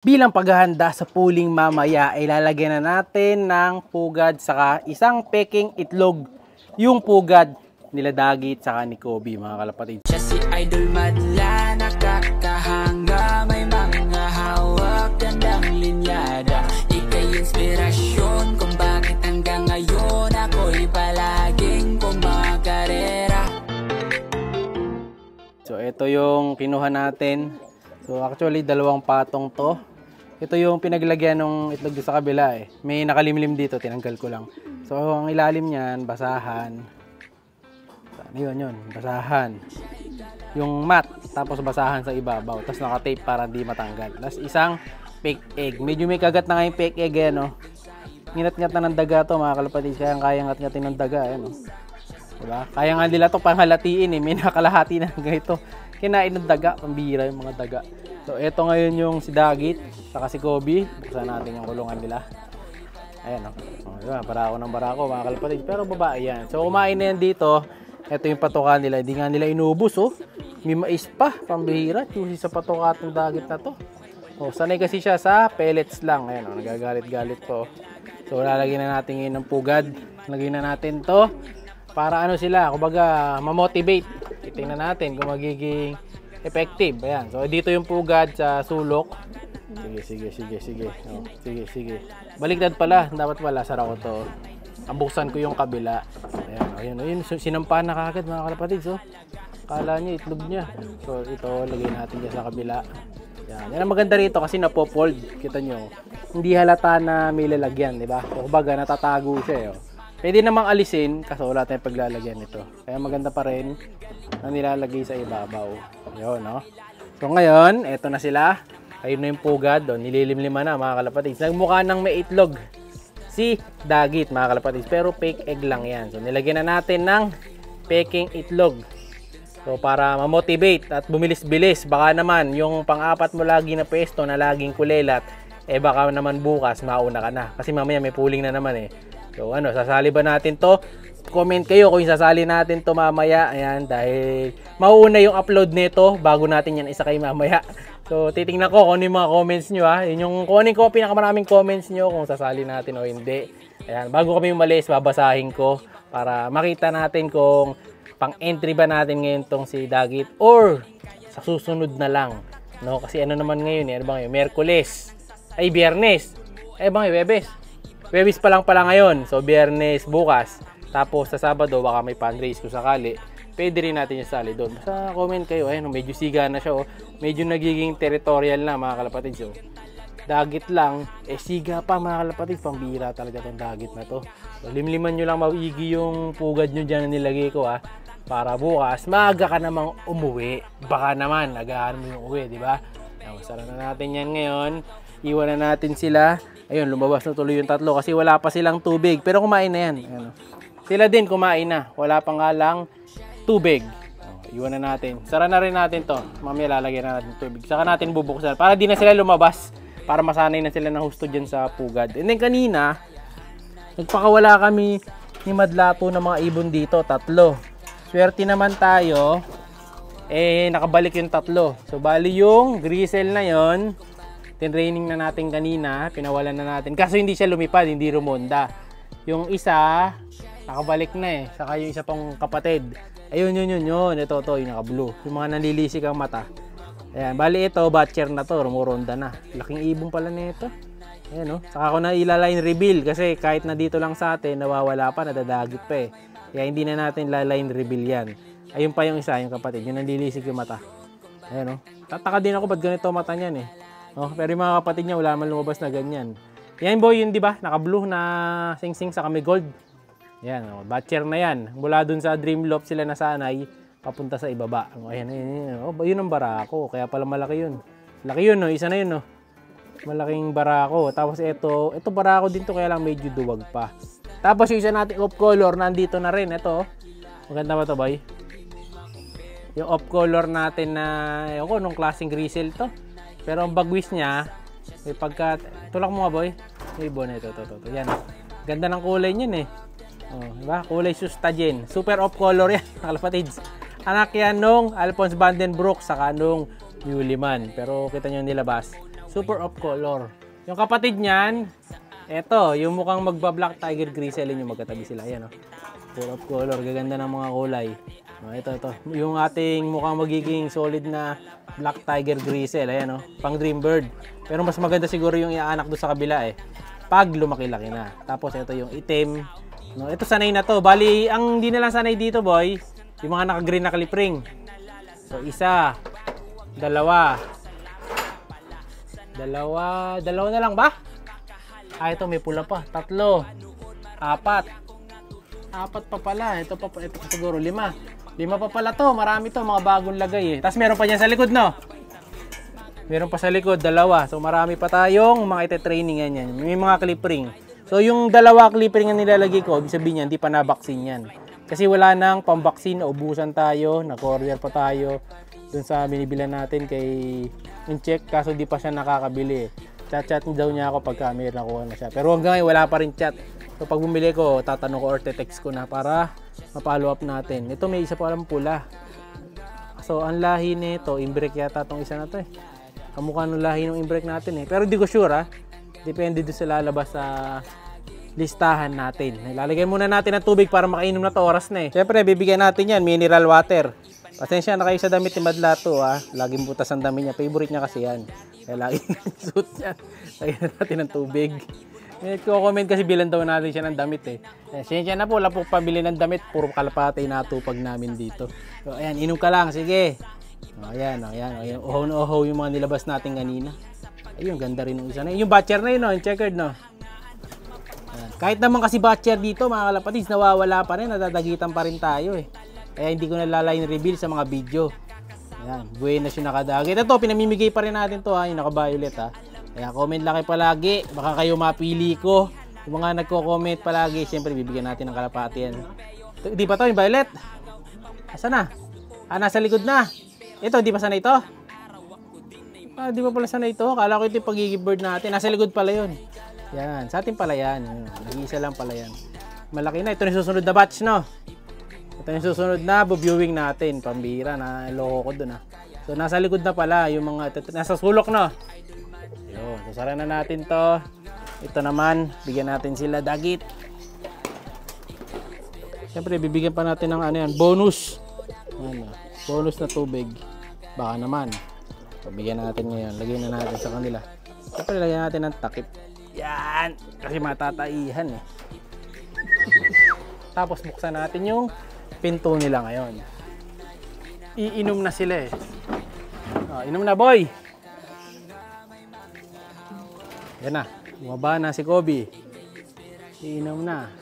Bilang paghahanda sa puling mamaya, ay lalagyan na natin ng pugad saka isang peking itlog. Yung pugad nila Dagit saka ni Kobe, mga kalapatid. Siya si Idol Madla, nakakahanga, may mga hawak, gandang linyada. Ika'y inspirasyon kung bakit hanggang ngayon ako'y palaging kumakarera. So ito yung kinuha natin. So actually dalawang patong to. Ito yung pinaglagyan ng itlog sa kabila eh. May nakalimlim dito, tinanggal ko lang. So ang ilalim niyan, basahan. Yun, basahan. Yung mat, tapos basahan sa ibabaw. Tapos naka-tape para hindi matanggal. Tapos isang fake egg. Medyo may kagat na nga yung fake egg eh, no? Nginat-ngat na ng daga to, mga kalapatid. Kaya kaya ngat-ngatin ng daga eh, no? Diba? Kaya nga nila to panghalatiin eh. May nakalahati na ganito. Kinain ng daga, pambira yung mga daga. So, eto ngayon yung si Dagit, saka si Kobe. Buksan natin yung kulungan nila. Ayan, no? Diba? Barako ng barako, mga kalapatid. Pero babae yan. So, kumain na yan dito. Eto yung patoka nila. Hindi nga nila inubos, oh. May mais pa, pambihira. Choosy sa patoka ng Dagit na to. Oh, sanay kasi siya sa pellets lang. Ayan, oh, nagagalit-galit po. So, lalagyan na natin ngayon ng pugad. Lagyan na natin to. Para ano sila, kumbaga, ma-motivate. Titingnan natin kung magiging effective. Ayan. So, dito yung pugad sa sulok. Sige. Oh, sige. Baliktad pala. Dapat pala, sara ko to. Buksan ko yung kabila. Ayan. Ayun. Sinampahan na kagad, mga kalapatid. So, kala niya, itlog niya. So, ito, lagay natin dyan sa kabila. Yan ang maganda rito kasi napopold. Kita nyo. Hindi halata na may lalagyan, di ba? O kumbaga, natatago siya. Oh. Pwede namang alisin kasi wala tayong paglalagyan nito. Kaya maganda pa rin na nilalagay sa ibabaw. Yun, no? So ngayon, eto na sila. Ayun na yung pugad. Nililimlima na, mga kalapatids. Nagmukha ng may itlog si Dagit, mga kalapatids. Pero fake egg lang yan. So nilagyan na natin ng peking itlog. So para ma-motivate at bumilis-bilis. Baka naman yung pang-apat mo lagi na pwesto na laging kulelat, eh baka naman bukas mauna ka na. Kasi mamaya may pooling na naman eh. So ano, sasali ba natin to? Comment kayo kung sasali natin to mamaya. Ayan, dahil mauuna yung upload nito bago natin yan isakay mamaya. So titingnan ko kung ano yung mga comments nyo ha. Yun yung kunin ko pinakamaraming comments nyo kung sasali natin o hindi. Ayan, bago kami umalis, babasahin ko para makita natin kung pang-entry ba natin ngayon tong si Dagit or sa susunod na lang. No, kasi ano naman ngayon eh, ano ba ngayon? Miyerkules. Ay, Biyernes. Ay, bang Webes. Webes pa lang pala ngayon. So, Biyernes bukas. Tapos, sa Sabado, baka may fundraise kung sakali. Pwede rin natin yung sali doon. Basta comment kayo. Ayun, medyo siga na siya. Oh. Medyo nagiging territorial na, mga kalapatid. So, Dagit lang. Eh, siga pa, mga kalapatid. Pambira talaga tong Dagit na to. So, limliman nyo lang maigi yung pugad nyo dyan na nilagay ko, ha. Para bukas, maaga ka namang umuwi. Baka naman, agahan mo yung uwi, di ba? Sara na natin yan ngayon. Iwan na natin sila. Ayun, lumabas na tuloy yung tatlo kasi wala pa silang tubig. Pero kumain na yan. Ayun. Sila din kumain na. Wala pa nga lang tubig. Iwan na natin. Sara na rin natin to. Mamaya lalagyan na natin tubig. Saka natin bubuksan. Para di na sila lumabas. Para masanay na sila ng husto dyan sa pugad. And then kanina, nagpakawala kami ni Madlato ng mga ibon dito. 3. Swerte naman tayo. Eh, nakabalik yung 3. So, bali yung grizzle na yon. Tinraining na natin kanina, pinawalan na natin. Kaso hindi siya lumipad, hindi rumonda. Yung isa, nakabalik na eh. Saka yung isa pang kapatid. Ayun, yun. Ito, yung naka-blue. Yung mga nalilisik ang mata. Ayan, bali ito, batcher na to, rumuronda na. Laking ibong pala nito. Ayan, no? Saka ko na ilaline reveal kasi kahit na dito lang sa atin, nawawala pa, nadadagit pa eh. Kaya hindi na natin laline reveal yan. Ayun pa yung isa, yung kapatid. Yung nalilisik yung mata. Ayan, no? Tataka din ako ba't ganito mata niyan eh. Oh, pero yung mga kapatid niya wala man lumabas na ganyan. Yan boy, yun di ba? Naka-blue na sing-sing sa kami gold. Yan, oh, batcher na yan. Mula dun sa Dreamloft sila nasanay papunta sa ibaba. Oh, ayan. Oh, yun ang barako. Kaya pala malaki yun. Laki yun, no? Isa na yun, no? Malaking barako. Tapos ito barako din to kaya lang medyo duwag pa. Tapos yung isa natin off color nandito na rin. Ito. Maganda ba to, boy? Yung off color natin na ayoko nung klaseng grizzle to. Pero ang bagwis niya, may pagka... Tulak mo nga, boy. May ibon. Ito. Yan. Ganda ng kulay niyan eh. Oh, diba? Kulay sustagen. Super off color yan, kalapatids. Anak yan nung Alphonse Vandenbroek saka nung Newlyman. Pero kita nyo nilabas. Super off color. Yung kapatid niyan, eto, yung mukhang magba-black tiger grizzle, yung magkatabi sila. Ayan, oh. Super off color, gaganda ng mga kulay. Oh, ito. Yung ating mukhang magiging solid na black tiger grizzle, ayan, oh. Pang Dreambird. Pero mas maganda siguro yung iaanak doon sa kabila eh. Pag lumaki-laki na. Tapos ito yung itim. No, ito sanay na to. Bali, ang hindi na lang sanay dito, boy, yung mga naka-green na clip-ring. So, isa, dalawa na lang ba? Ah, ito may pula pa. 3, 4 pa pala. Ito siguro 5 pa pala to. Marami to, mga bagong lagay eh. Tapos meron pa dyan sa likod, no? Meron pa sa likod, 2. So, marami pa tayong mga ite-training yan. May mga clip-ring. So, yung 2 clip-ring na nilalagay ko, ibig sabihin yan, hindi pa na-vaccine yan. Kasi wala nang pang-vaccine, naubusan tayo, na-courier pa tayo dun sa binibilan natin kay in-check, kaso di pa siya nakakabili. Chat daw niya ako pagka may nakuha na siya. Pero hanggang ngayon, wala pa rin chat. So, pag bumili ko, tatanong ko or text ko na para ma-follow up natin. Ito, may isa pa alam pula. So, ang lahi nito, imbrek yata itong isa na to eh. Kamukha ng lahi ng imbrek natin eh. Pero di ko sure ah. Depende doon sa lalabas sa listahan natin. Lalagay muna natin ng tubig para makainom na to, oras na eh. Siyempre, bibigyan natin yan, mineral water. Pasensya na kayo sa damit ni Madla to ha. Laging butas ang damit niya. Favorite niya kasi yan. Kaya laging suit niya. Lagyan natin ng tubig. May comment kasi bilan daw natin siya ng damit eh. Pasensya na po, wala po pabili ng damit. Puro kalapate natupag namin dito. So, ayan, inom ka lang. Sige. Ayan. Ohaw na ohaw yung mga nilabas natin kanina. Ayun, ganda rin ng isa na. Yung batcher na yun, no? Yung checkered, no? Ayan. Kahit naman kasi batcher dito, mga kalapatids, nawawala pa rin. Nadadagitan pa rin tayo, eh. Kaya hindi ko nalaline reveal sa mga video. Ayan, buenas yung nakadagit. Ito, pinamimigay pa rin natin to, ha? Yung naka-violet, ha? Kaya comment lang kayo palagi. Baka kayo mapili ko. Yung mga nagko-comment palagi, siyempre, bibigyan natin ng kalapati yan. Di pa to, yung violet? Asa na? Ah, nasa likod na. Ito, di pa sana ito? Ah, di ba pala sana ito? Kala ko ito yung pagiging bird natin. Nasa likod pala yun. Yan. Sa atin pala yan. Nag-iisa lang pala yan. Malaki na. Ito yung susunod na batch, no? Ito yung susunod na viewing natin. Pambira na loko ko dun, ha? So, nasa likod na pala yung mga... Nasa sulok, no? Yun. So, sara na natin to. Ito naman. Bigyan natin sila dagit. Siyempre, bibigyan pa natin ng ano yan. Bonus. Ano, bonus na tubig. Baka naman. Pabigyan natin ngayon. Lagyan na natin sa kanila. Siyempre, lagyan natin ng takip. Yan! Kasi matataihan eh. Tapos buksan natin yung pinto nila ngayon. Iinom na sila eh. Oh, inom na, boy! Yan na. Bumaba na si Kobe. Iinom na.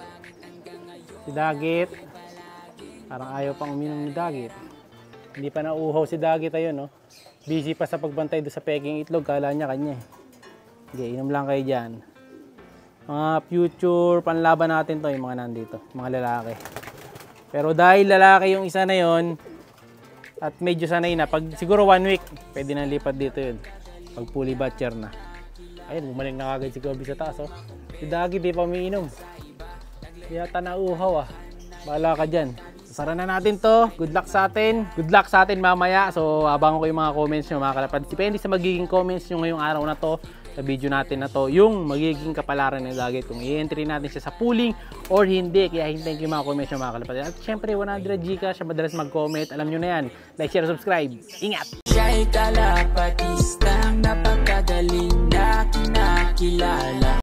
Si Dagit. Parang ayaw pang uminom ni Dagit. Hindi pa nauuhaw si Dagit ayun, no? Busy pa sa pagbantay doon sa peking itlog. Kala niya kanya eh. Okay, inom lang kayo dyan. Mga future panlaban natin to, yung mga nandito. Mga lalaki. Pero dahil lalaki yung isa na yon at medyo sanay na, pag siguro 1 week, pwede na lipat dito yun. Pag fully batcher na. Ayun, bumalik na kagad si Kobe sa taas. Oh. Si Dagi, di pa umiinom. Yata nauuhaw ah. Bahala ka dyan. Sara na natin to. Good luck sa atin. Good luck sa atin mamaya. So, abangan ko yung mga comments nyo, mga kalapad. Depende sa magiging comments nyo ngayong araw na to, sa video natin na to, yung magiging kapalaran ng Dagit. Kung i-entry natin siya sa pooling or hindi. Kaya hintayin ko yung mga comments nyo, mga kalapad. At syempre, 100 Gcash siya madalas mag-comment. Alam nyo na yan. Like, share, subscribe. Ingat! Siya'y kalapatistang napakagaling na kinakilala.